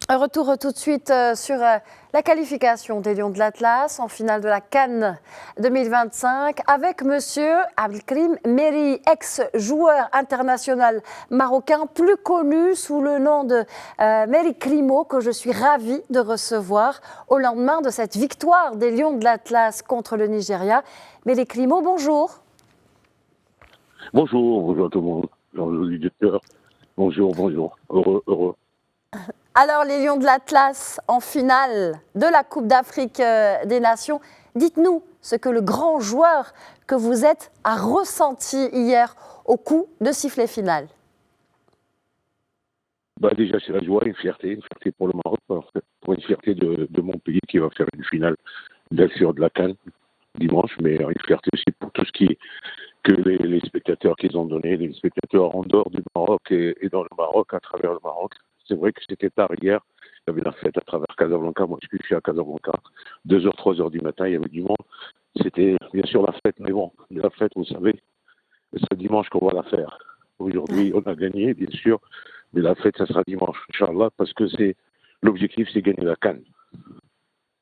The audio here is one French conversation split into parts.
Un retour tout de suite sur la qualification des Lions de l'Atlas en finale de la CAN 2025 avec monsieur Abdelkrim Meri, ex-joueur international marocain, plus connu sous le nom de Meri Crimo, que je suis ravie de recevoir au lendemain de cette victoire des Lions de l'Atlas contre le Nigeria. Meri Crimo, bonjour. Bonjour à tout le monde, bonjour les auditeurs, bonjour, heureux. Alors, les Lions de l'Atlas en finale de la Coupe d'Afrique des Nations, dites-nous ce que le grand joueur que vous êtes a ressenti hier au coup de sifflet final. Déjà, c'est la joie, une fierté pour le Maroc, pour une fierté de mon pays qui va faire une finale bien sûr de la CAN dimanche, mais une fierté aussi pour tout ce que les spectateurs qu'ils ont donné, les spectateurs en dehors du Maroc et dans le Maroc, à travers le Maroc. C'est vrai que c'était tard hier, il y avait la fête à travers Casablanca, moi je suis à Casablanca, 2h, 3h du matin, il y avait du monde. C'était bien sûr la fête, mais bon, la fête, vous savez, c'est dimanche qu'on va la faire. Aujourd'hui, on a gagné, bien sûr, mais la fête, ça sera dimanche, Inch'Allah, parce que l'objectif, c'est gagner la CAN.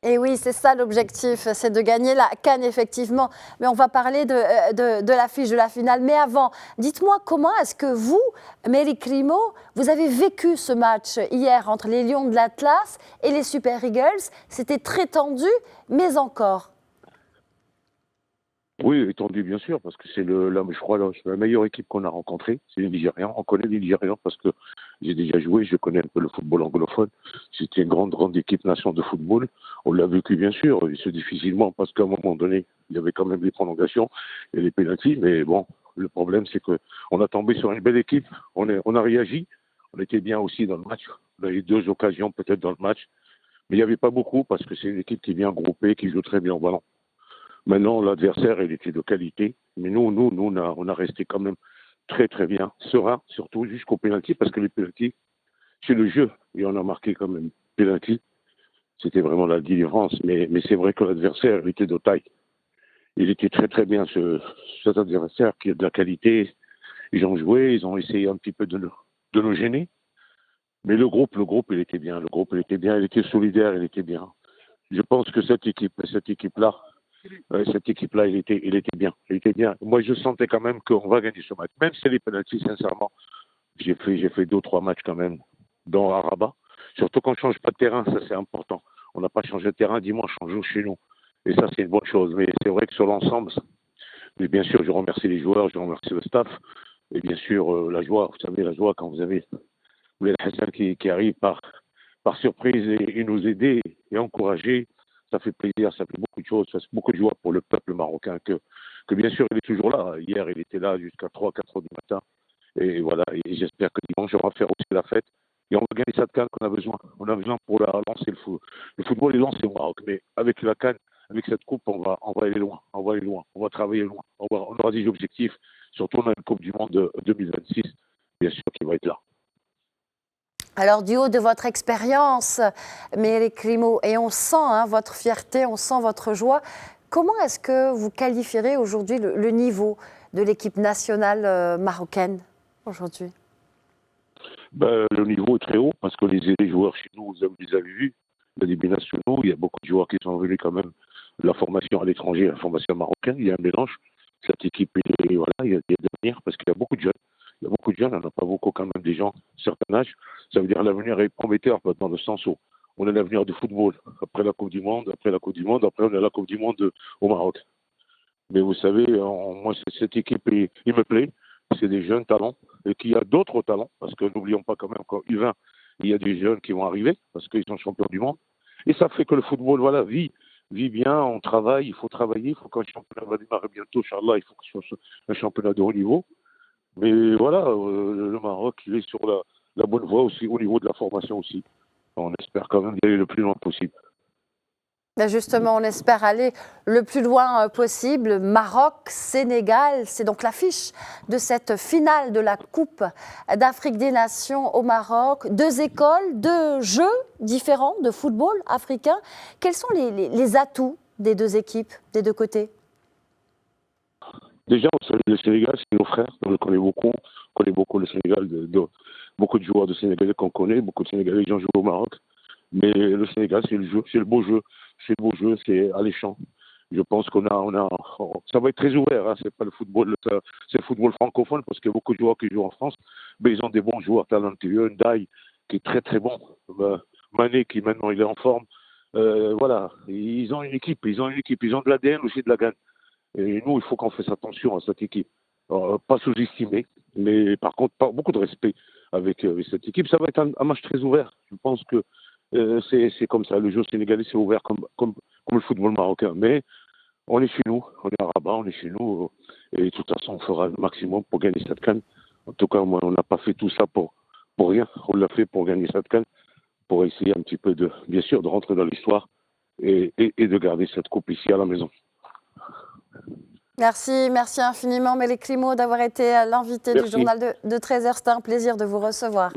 Et oui, c'est ça l'objectif, c'est de gagner la CAN, effectivement. Mais on va parler de l'affiche de la finale. Mais avant, dites-moi comment est-ce que vous, Meri Crimo, vous avez vécu ce match hier entre les Lions de l'Atlas et les Super Eagles. C'était très tendu, mais encore. Oui, étendu bien sûr, parce que je crois, la meilleure équipe qu'on a rencontrée, c'est les Nigérians. On connaît les Nigérians parce que j'ai déjà joué, je connais un peu le football anglophone. C'était une grande équipe nation de football. On l'a vécu bien sûr, c'est difficilement parce qu'à un moment donné, il y avait quand même des prolongations et des pénaltys, mais bon, le problème c'est que on a tombé sur une belle équipe, on a réagi, on était bien aussi dans le match. On a eu 2 occasions peut-être dans le match, mais il n'y avait pas beaucoup parce que c'est une équipe qui est bien groupée, qui joue très bien au ballon. Maintenant, l'adversaire, il était de qualité, mais nous, on a resté quand même très bien, serein, surtout jusqu'au pénalty, parce que les pénaltys, c'est le jeu, et on a marqué quand même pénalty. C'était vraiment la délivrance, mais c'est vrai que l'adversaire, il était de taille. Il était très bien, cet adversaire qui a de la qualité. Ils ont joué, ils ont essayé un petit peu de nous gêner, mais le groupe, il était bien, il était solidaire, il était bien. Je pense que cette équipe-là, il était bien. Il était bien. Moi, je sentais quand même qu'on va gagner ce match. Même si c'est les pénaltys, sincèrement, j'ai fait 2 ou 3 matchs quand même dans Rabat. Surtout qu'on ne change pas de terrain, ça c'est important. On n'a pas changé de terrain, dimanche, on joue chez nous. Et ça, c'est une bonne chose. Mais c'est vrai que sur l'ensemble, mais bien sûr, je remercie les joueurs, je remercie le staff. Et bien sûr, la joie, vous savez, la joie quand vous avez Ouled Hassan qui arrive par surprise et nous aider et encourager. Ça fait plaisir, ça fait beaucoup de choses, ça fait beaucoup de joie pour le peuple marocain que bien sûr il est toujours là. Hier il était là jusqu'à 3 4 heures du matin. Et voilà, et j'espère que dimanche on va faire aussi la fête. Et on va gagner cette canne qu'on a besoin. On a besoin pour lancer le foot. Le football est lancé au Maroc, mais avec la canne, avec cette coupe, on va aller loin. On va aller loin. On va travailler loin. On aura des objectifs. Surtout on a une Coupe du Monde de 2026, bien sûr, qui va être là. Alors, du haut de votre expérience, Meri Crimo, et on sent votre fierté, on sent votre joie, comment est-ce que vous qualifierez aujourd'hui le niveau de l'équipe nationale marocaine aujourd'hui? Le niveau est très haut parce que les joueurs chez nous, vous les avez vus, les début nationaux, il y a beaucoup de joueurs qui sont venus quand même de la formation à l'étranger, la formation marocaine, il y a un mélange. Cette équipe, voilà, il y a de l'avenir parce qu'il y a beaucoup de jeunes. Il y a beaucoup de jeunes, on n'a pas beaucoup quand même des gens de certain âge. Ça veut dire l'avenir est prometteur dans le sens où on a l'avenir du football. Après la Coupe du Monde, après on a la Coupe du Monde au Maroc. Mais vous savez, moi, cette équipe, il me plaît. C'est des jeunes talents et qu'il y a d'autres talents, parce que n'oublions pas quand même qu'en U20, il y a des jeunes qui vont arriver, parce qu'ils sont champions du monde. Et ça fait que le football, voilà, vit bien, on travaille, il faut travailler, il faut qu'un championnat va démarrer bientôt, Inch'Allah, il faut que ce soit un championnat de haut niveau. Mais voilà, le Maroc, il est sur la bonne voie aussi, au niveau de la formation aussi. On espère quand même d'aller le plus loin possible. Ben justement, on espère aller le plus loin possible. Maroc-Sénégal, c'est donc l'affiche de cette finale de la Coupe d'Afrique des Nations au Maroc. 2 écoles, 2 jeux différents de football africain. Quels sont les atouts des 2 équipes, des 2 côtés? Déjà, le Sénégal, c'est nos frères, on le connaît beaucoup le Sénégal, beaucoup de joueurs de Sénégalais qu'on connaît, beaucoup de Sénégalais qui ont joué au Maroc. Mais le Sénégal, c'est le jeu, c'est le beau jeu, c'est le beau jeu, c'est alléchant. Je pense ça va être très ouvert. Hein. C'est pas le football, c'est le football francophone parce qu'il y a beaucoup de joueurs qui jouent en France, mais ils ont des bons joueurs talentueux. Ndiaye qui est très très bon, Mané qui maintenant il est en forme. Voilà, ils ont une équipe, ils ont de l'ADN aussi de la gagne. Et nous, il faut qu'on fasse attention à cette équipe. Pas sous-estimer, mais par contre, beaucoup de respect avec cette équipe. Ça va être un match très ouvert. Je pense que c'est comme ça. Le jeu sénégalais, c'est ouvert comme le football marocain. Mais on est chez nous, on est à Rabat, on est chez nous. Et de toute façon, on fera le maximum pour gagner cette CAN. En tout cas, moi, on n'a pas fait tout ça pour rien. On l'a fait pour gagner cette CAN, pour essayer un petit peu bien sûr, de rentrer dans l'histoire et de garder cette coupe ici à la maison. Merci infiniment, Melik Crimo, d'avoir été l'invité du journal de 13h. C'était un plaisir de vous recevoir.